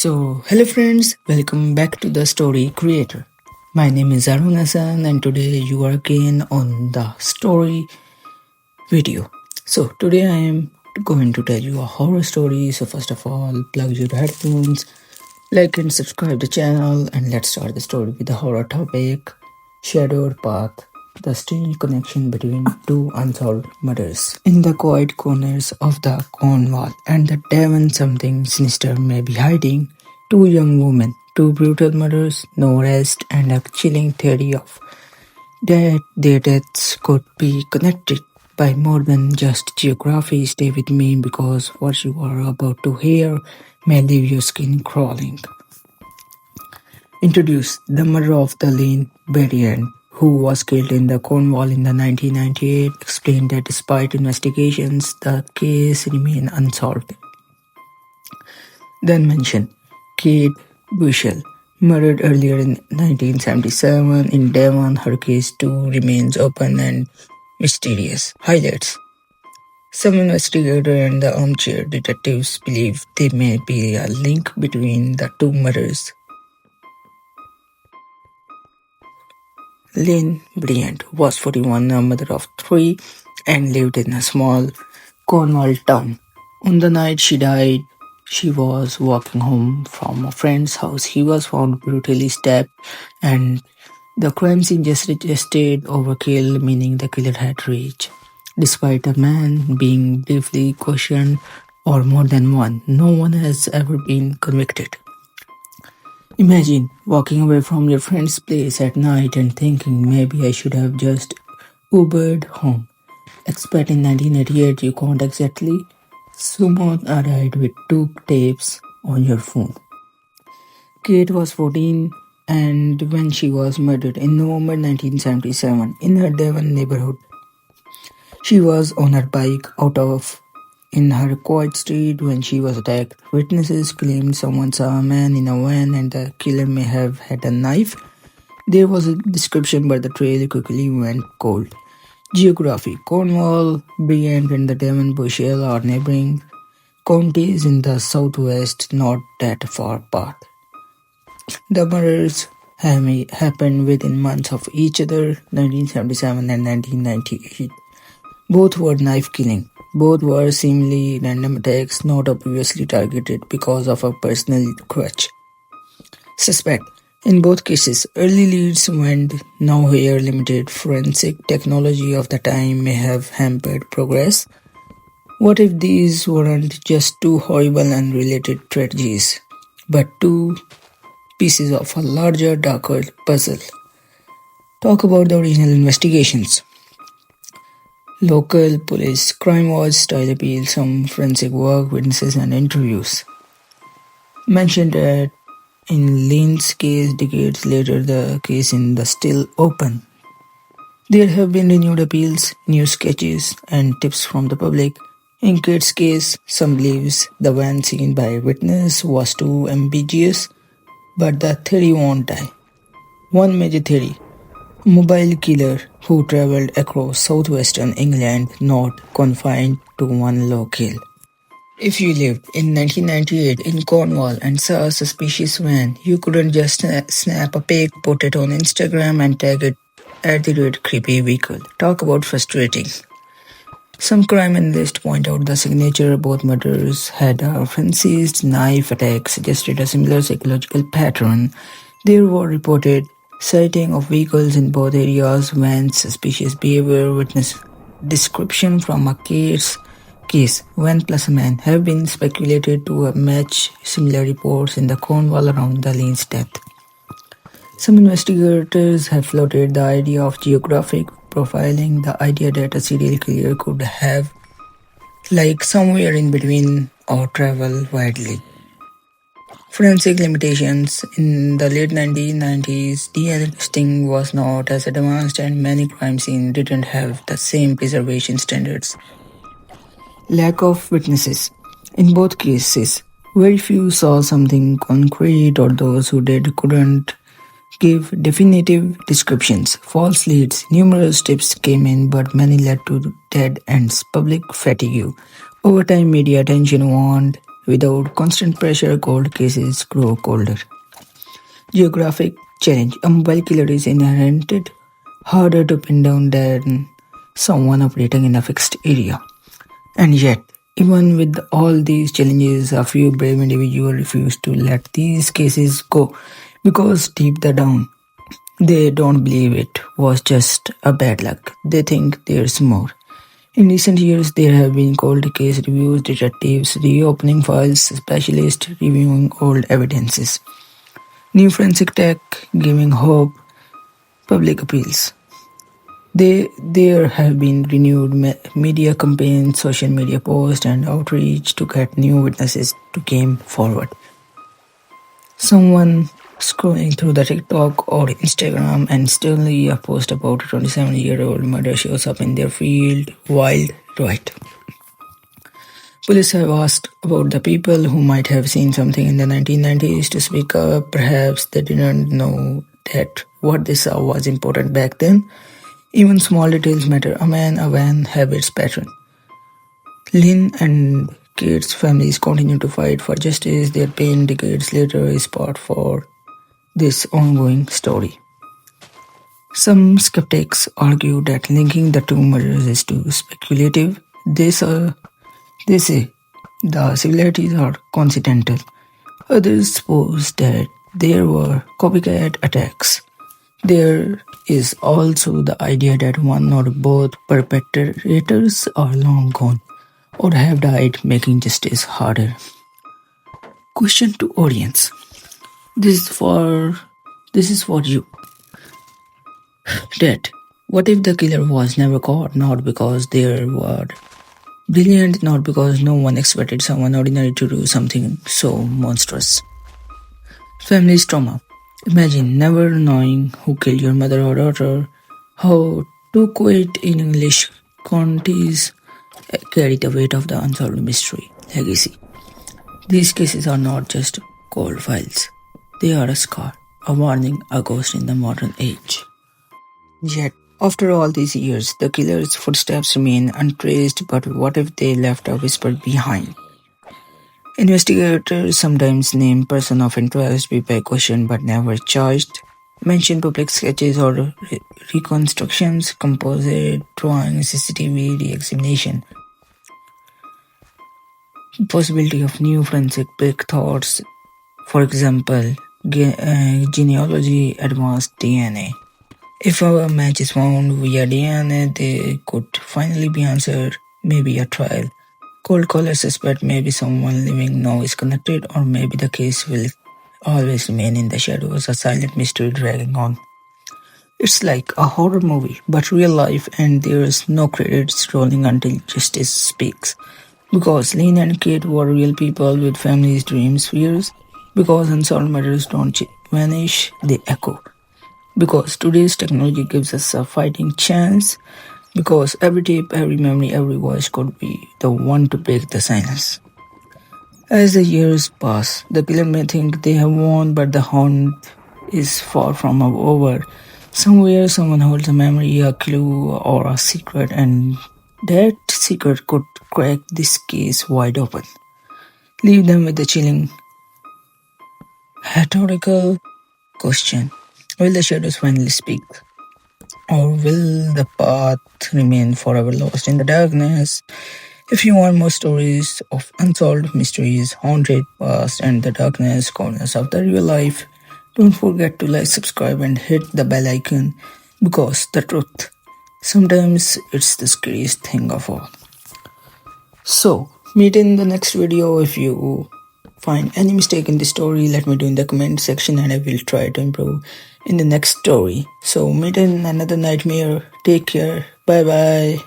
Hello friends, welcome back to the Story Creator. My name is Arun Hassan, and today you are again on the story video. Today I am going to tell you a horror story. So, first of all, plug your headphones, like and subscribe the channel, and let's start the story with the horror topic Shadowed Path, the strange connection between two unsolved murders. In the quiet corners of the Cornwall and the Devon, something sinister may be hiding. Two young women, two brutal murders, no rest, and a chilling theory of that their deaths could be connected by more than just geography. Stay with me because what you are about to hear may leave your skin crawling. Introduce the murder of the Lyn Bryant, who was killed in the Cornwall in the 1998, explained that despite investigations, the case remained unsolved. Then mention Kate Bushell, murdered earlier in 1977 in Devon. Her case too remains open and mysterious. Highlights. Some investigators and the armchair detectives believe there may be a link between the two murders. Lyn Bryant was 41, a mother of three, and lived in a small Cornwall town. On the night she died, she was walking home from a friend's house. He was found brutally stabbed, and the crime scene just suggested overkill, meaning the killer had reached. Despite a man being briefly questioned, or more than one, no one has ever been convicted. Imagine walking away from your friend's place at night and thinking maybe I should have just Ubered home. Expect in 1988 you can't exactly summon a ride with two tapes on your phone. Kate was 14 and when she was murdered in November 1977 in her Devon neighborhood. She was on her bike out of in her quiet street when she was attacked. Witnesses claimed someone saw a man in a van and the killer may have had a knife. There was a description, but the trail quickly went cold. Geography. Cornwall, Bryant, and the Devon Bushell are neighboring counties in the southwest, not that far apart. The murders happened within months of each other, 1977 and 1998. Both were knife killing. Both were seemingly random attacks, not obviously targeted because of a personal grudge. Suspect. In both cases, early leads went nowhere. Limited forensic technology of the time may have hampered progress. What if these weren't just two horrible unrelated tragedies, but two pieces of a larger, darker puzzle? Talk about the original investigations. Local police, crime watch, style appeal, some forensic work, witnesses and interviews. Mentioned that in Lyn's case, decades later, the case is still open. There have been renewed appeals, new sketches, and tips from the public. In Kate's case, some believes the van seen by a witness was too ambiguous, but the theory won't die. One major theory. Mobile killer who traveled across southwestern England, not confined to one local. If you lived in 1998 in Cornwall and saw a suspicious van, you couldn't just snap a pic, put it on Instagram and tag it at the red creepy vehicle. Talk about frustrating. Some crime analysts point out the signature both murders had a frenzied knife attack suggested a similar psychological pattern. There were reported sighting of vehicles in both areas, vans, suspicious behavior, witness description from a case, van plus a man have been speculated to match similar reports in the Cornwall around the Lyn's death. Some investigators have floated the idea of geographic profiling, the idea that a serial killer could have somewhere in between or travel widely. Forensic limitations. In the late 1990s, DNA testing was not as advanced and many crime scenes didn't have the same preservation standards. Lack of witnesses. In both cases, very few saw something concrete or those who did couldn't give definitive descriptions. False leads. Numerous tips came in but many led to dead ends. Public fatigue. Over time, media attention warned Without constant pressure, cold cases grow colder. Geographic challenge. A mobile killer is inherently harder to pin down than someone operating in a fixed area. And yet, even with all these challenges, a few brave individuals refuse to let these cases go because deep down, they don't believe it was just a bad luck. They think there's more. In recent years, there have been cold case reviews, detectives reopening files, specialists reviewing old evidences, new forensic tech giving hope, public appeals. There have been renewed media campaigns, social media posts, and outreach to get new witnesses to come forward. Someone scrolling through the TikTok or Instagram and suddenly a post about a 27-year-old murder shows up in their field. Wild, right? Police have asked about the people who might have seen something in the 1990s to speak up. Perhaps they didn't know that what they saw was important back then. Even small details matter. A man, a van, habits, pattern. Lyn and Kate's families continue to fight for justice. Their pain decades later is part for this ongoing story. Some skeptics argue that linking the two murders is too speculative. They say the similarities are coincidental. Others suppose that there were copycat attacks. There is also the idea that one or both perpetrators are long gone or have died, making justice harder. Question to audience. This is for you. That what if the killer was never caught, not because they were brilliant, not because no one expected someone ordinary to do something so monstrous? Family's trauma. Imagine never knowing who killed your mother or daughter, how two quiet in English counties carry the weight of the unsolved mystery legacy. These cases are not just cold files. They are a scar, a warning, a ghost in the modern age. Yet, after all these years, the killer's footsteps remain untraced, but what if they left a whisper behind? Investigators sometimes name person of interest, people questioned but never charged, mention public sketches or reconstructions, composite drawings, CCTV re-examination. Possibility of new forensic breakthroughs, for example, genealogy, advanced DNA. If a match is found via DNA, they could finally be answered, maybe a trial. Cold caller suspect, maybe someone living now is connected, or maybe the case will always remain in the shadows, a silent mystery dragging on. It's like a horror movie, but real life, and there's no credits rolling until justice speaks. Because Lyn and Kate were real people with families, dreams, fears. Because unsolved murders don't vanish, they echo. Because today's technology gives us a fighting chance. Because every tape, every memory, every voice could be the one to break the silence. As the years pass, the killer may think they have won, but the hunt is far from over. Somewhere, someone holds a memory, a clue, or a secret, and that secret could crack this case wide open. Leave them with the chilling, rhetorical question. Will the shadows finally speak? Or will the path remain forever lost in the darkness? If you want more stories of unsolved mysteries, haunted past, and the darkness corners of the real life, don't forget to like, subscribe, and hit the bell icon, because the truth, sometimes it's the scariest thing of all. So, meet in the next video. If you find any mistake in the story, let me know in the comment section and I will try to improve in the next story. So meet in another nightmare. Take care. Bye bye.